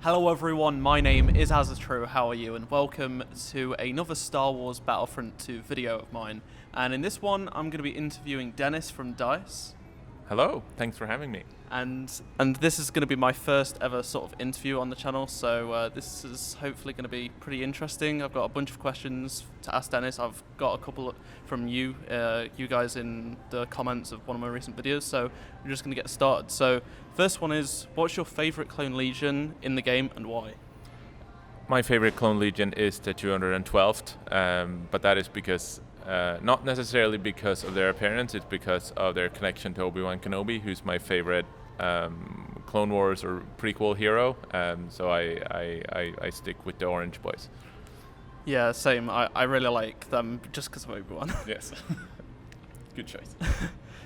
Hello everyone, my name is AZZATRU, how are you? And welcome to another Star Wars Battlefront 2 video of mine. And in this one, I'm going to be interviewing Dennis from DICE. Hello, thanks for having me. And this is going to be my first ever sort of interview on the channel, so this is hopefully going to be pretty interesting. I've got a bunch of questions to ask Dennis. I've got a couple from you guys in the comments of one of my recent videos, so we're just going to get started. So first one is, what's your favourite clone legion in the game and why? My favorite clone legion is the 212th, but that is because not necessarily because of their appearance, it's because of their connection to Obi-Wan Kenobi, who's my favorite Clone Wars or prequel hero. So I stick with the Orange Boys. Yeah, same. I really like them just because of Obi-Wan. Yes. Good choice.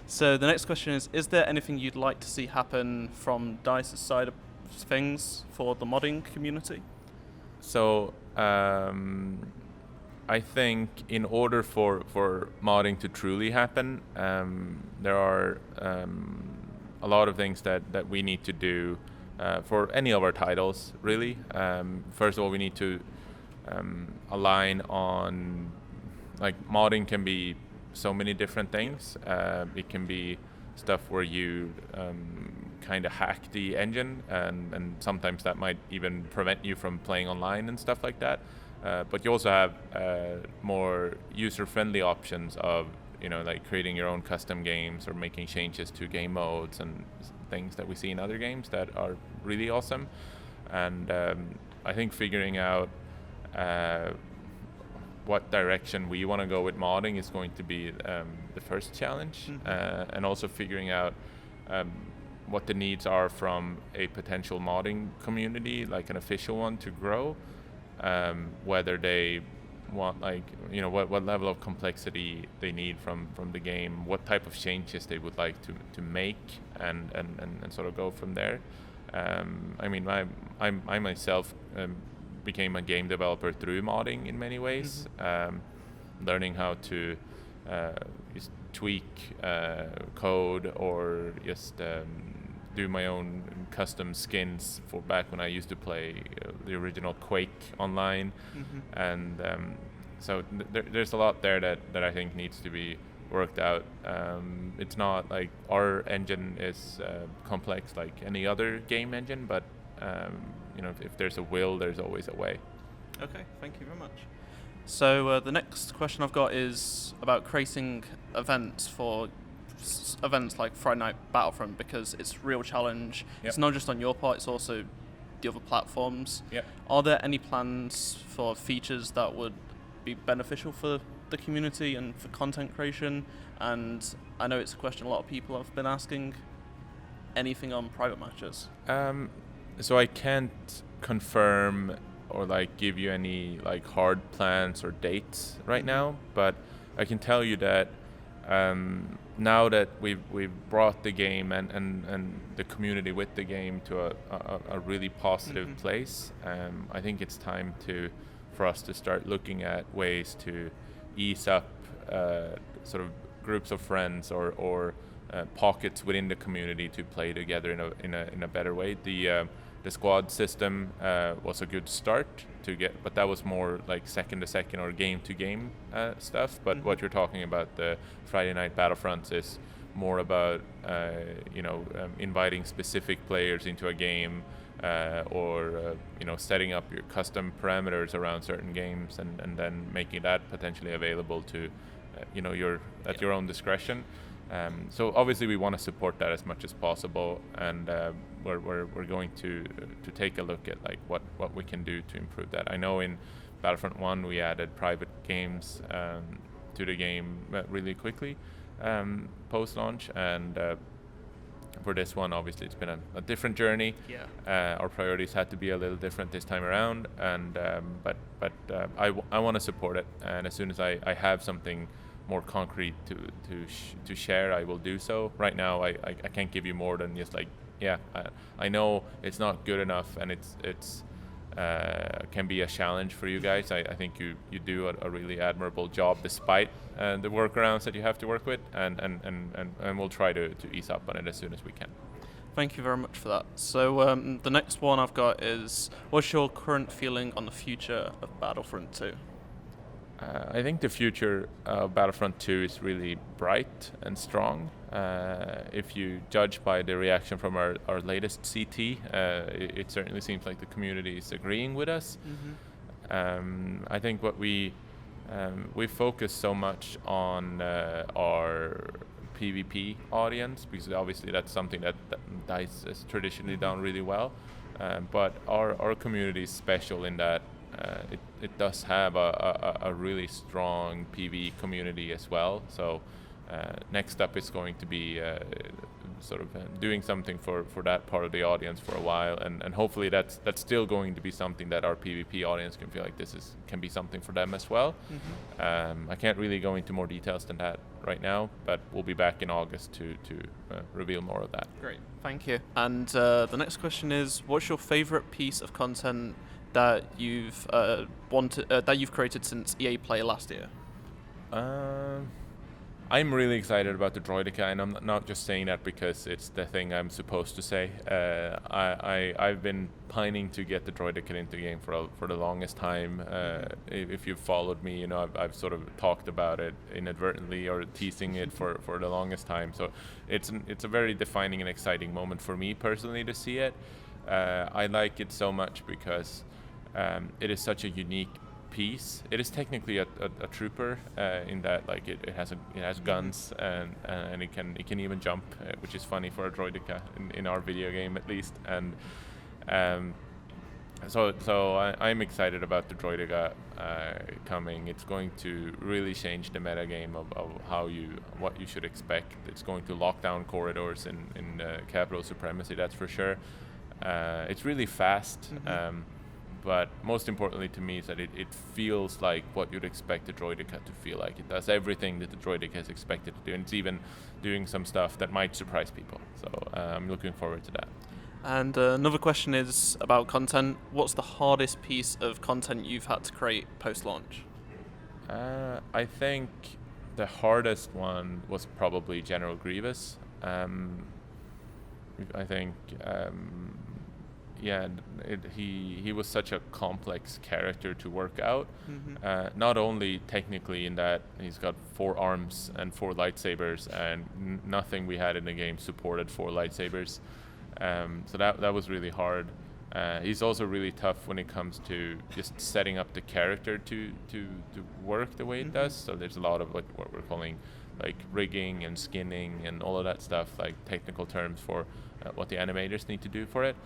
So the next question is there anything you'd like to see happen from DICE's side of things for the modding community? So I think in order for modding to truly happen, there are a lot of things that we need to do for any of our titles, really. First of all, we need to align on, like, modding can be so many different things. It can be stuff where you kind of hack the engine, and sometimes that might even prevent you from playing online and stuff like that. But you also have more user-friendly options of, like creating your own custom games or making changes to game modes and things that we see in other games that are really awesome. And I think figuring out what direction we want to go with modding is going to be the first challenge, and also figuring out what the needs are from a potential modding community, like an official one, to grow. Whether they want, like, what level of complexity they need from the game, what type of changes they would like to make, and sort of go from there. I mean, I myself became a game developer through modding in many ways, learning how to just tweak code or just do my own custom skins for back when I used to play the original Quake online. And so there's a lot there that I think needs to be worked out. It's not like our engine is complex like any other game engine, but if there's a will, there's always a way. Okay, thank you very much. So the next question I've got is about creating events for events like Friday Night Battlefront, because it's a real challenge. Yep. It's not just on your part, it's also the other platforms. Yep. Are there any plans for features that would be beneficial for the community and for content creation? And I know it's a question a lot of people have been asking. Anything on private matches? So I can't confirm or like give you any like hard plans or dates right now, but I can tell you that now that we've brought the game and the community with the game to a really positive place, I think it's time for us to start looking at ways to ease up sort of groups of friends or pockets within the community to play together in a better way. The squad system was a good start to get, but that was more like second to second or game to game stuff. But what you're talking about, the Friday Night Battlefronts, is more about inviting specific players into a game, or setting up your custom parameters around certain games and then making that potentially available to your own discretion. So obviously we want to support that as much as possible, and we're going to take a look at like what we can do to improve that. I know in Battlefront 1 we added private games to the game really quickly post-launch, and for this one obviously it's been a different journey. Our priorities had to be a little different this time around, and but I want to support it, and as soon as I have something more concrete to share, I will do so. Right now I can't give you more than just like, I know it's not good enough, and it's can be a challenge for you guys. I think you do a really admirable job despite the workarounds that you have to work with, and we'll try to ease up on it as soon as we can. Thank you very much for that. So the next one I've got is, what's your current feeling on the future of Battlefront 2? I think the future of Battlefront 2 is really bright and strong. If you judge by the reaction from our latest CT, it certainly seems like the community is agreeing with us. I think what we focus so much on our PvP audience, because obviously that's something that DICE has traditionally done really well. But our community is special in that it does have a really strong PvE community as well. So next up is going to be sort of doing something for that part of the audience for a while, and hopefully that's still going to be something that our PvP audience can feel like can be something for them as well. I can't really go into more details than that right now, but we'll be back in August to reveal more of that. Great, thank you. And the next question is, what's your favorite piece of content that you've created since EA Play last year? I'm really excited about the Droideka, and I'm not just saying that because it's the thing I'm supposed to say. I've been pining to get the Droideka into the game for the longest time. If you've followed me, you know I've sort of talked about it inadvertently or teasing it for the longest time. So it's a very defining and exciting moment for me personally to see it. I like it so much because it is such a unique piece. It is technically a trooper in that like it has guns and it can even jump, which is funny for a Droideka in our video game at least. And so I'm excited about the Droideka coming. It's going to really change the meta game of what you should expect. It's going to lock down corridors in capital supremacy, that's for sure. It's really fast. But most importantly to me is that it feels like what you'd expect the Droideka to feel like. It does everything that the Droideka is expected to do, and it's even doing some stuff that might surprise people. So I'm looking forward to that. And another question is about content. What's the hardest piece of content you've had to create post-launch? I think the hardest one was probably General Grievous. I think... he was such a complex character to work out. Not only technically in that he's got 4 arms and 4 lightsabers, and nothing we had in the game supported 4 lightsabers. So that was really hard. He's also really tough when it comes to just setting up the character to work the way it does. So there's a lot of what we're calling like rigging and skinning and all of that stuff, like technical terms for what the animators need to do for it,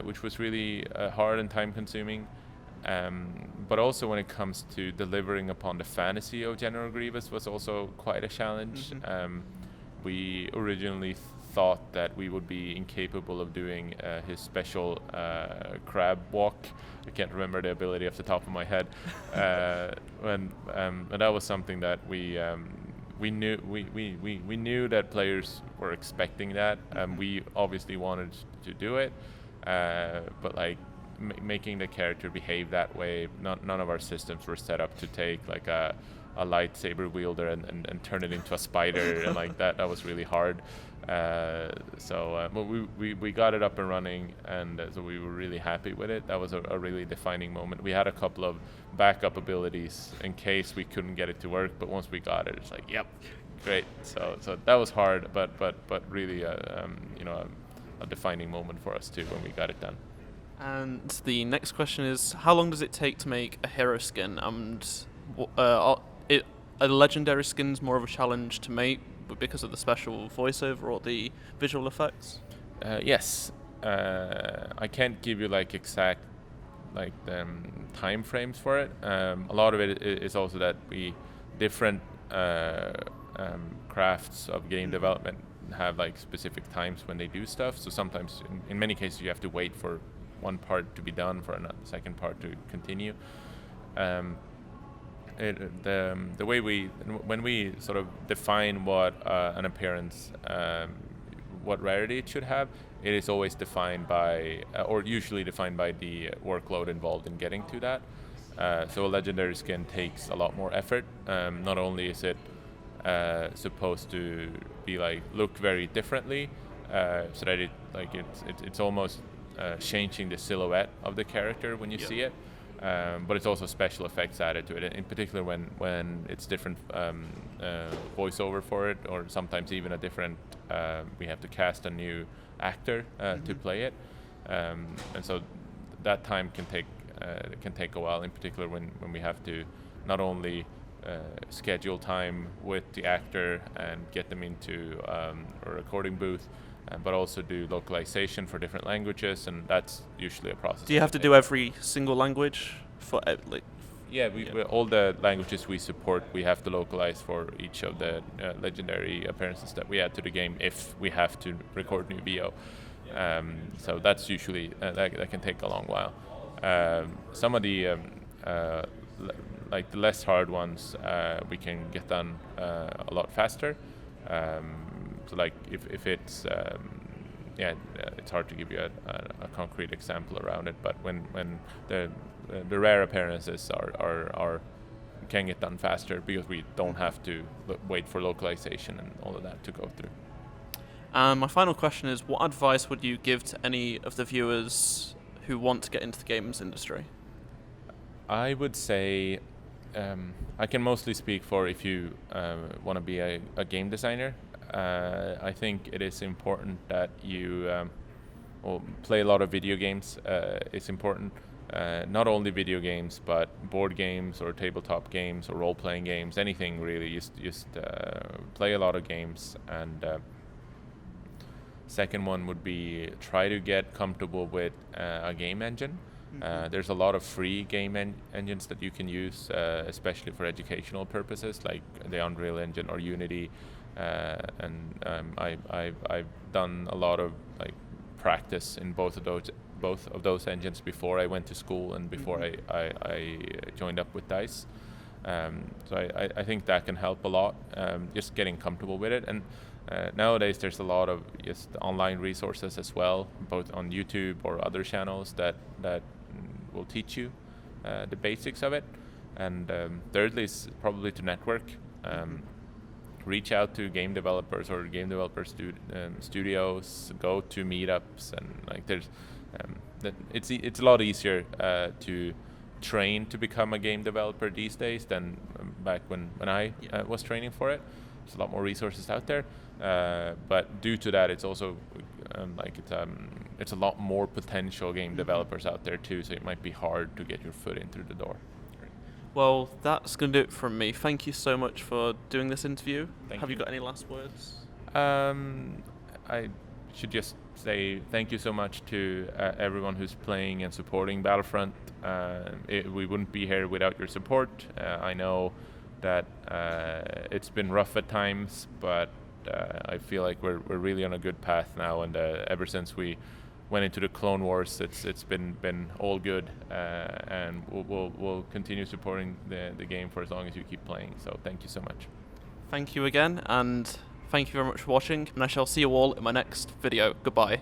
which was really hard and time consuming. But also when it comes to delivering upon the fantasy of General Grievous was also quite a challenge. We originally thought that we would be incapable of doing his special crab walk. I can't remember the ability off the top of my head. And that was something that we knew that players were expecting that. We obviously wanted to do it, but like making the character behave that way, none of our systems were set up to take like a lightsaber wielder and turn it into a spider and like that was really hard. But we got it up and running, and so we were really happy with it. That was a really defining moment. We had a couple of backup abilities in case we couldn't get it to work, but once we got it, it's like, yep, great. So that was hard, but really a defining moment for us too when we got it done. And the next question is, how long does it take to make a hero skin? And are legendary skins more of a challenge to make because of the special voiceover or the visual effects? Yes. I can't give you like exact time frames for it. A lot of it is also that different crafts of game development have like specific times when they do stuff. So sometimes, in many cases, you have to wait for one part to be done for the second part to continue. The way when we sort of define what an appearance, what rarity it should have, it is always defined by, or usually defined by the workload involved in getting to that. So a legendary skin takes a lot more effort. Not only is it supposed to be like look very differently, so that it's almost changing the silhouette of the character when you see it. But it's also special effects added to it, in particular when it's different voiceover for it, or sometimes even a different. We have to cast a new actor to play it, and so that time can take a while. In particular when we have to not only schedule time with the actor and get them into a recording booth, but also do localization for different languages, and that's usually a process. Do you have to do every single language for like? Yeah, we all the languages we support, we have to localize for each of the legendary appearances that we add to the game if we have to record new VO. So that's usually that can take a long while. Some of the like the less hard ones we can get done a lot faster. So like if it's it's hard to give you a concrete example around it, but when the rare appearances are can get done faster because we don't have to wait for localization and all of that to go through. My final question is, what advice would you give to any of the viewers who want to get into the games industry? I would say I can mostly speak for if you want to be a game designer. I think it is important that you play a lot of video games. It's important, not only video games, but board games or tabletop games or role-playing games, anything really. Just play a lot of games. And second one would be try to get comfortable with a game engine. There's a lot of free game engines that you can use, especially for educational purposes, like the Unreal Engine or Unity. And I've done a lot of like practice in both of those engines before I went to school and before I joined up with DICE. So I think that can help a lot, just getting comfortable with it. And nowadays there's a lot of just online resources as well, both on YouTube or other channels that will teach you the basics of it. And thirdly is probably to network. Reach out to game developers or game developer studios. Go to meetups, and like there's it's a lot easier to train to become a game developer these days than back when I was training for it. There's a lot more resources out there, but due to that, it's also it's a lot more potential game developers out there too. So it might be hard to get your foot in through the door. Well, that's going to do it from me. Thank you so much for doing this interview. Have you got any last words? I should just say thank you so much to everyone who's playing and supporting Battlefront. We wouldn't be here without your support. I know that it's been rough at times, but I feel like we're really on a good path now. And ever since we went into the Clone Wars, it's been all good, and we'll continue supporting the game for as long as you keep playing. So thank you so much. Thank you again, and thank you very much for watching, and I shall see you all in my next video. Goodbye.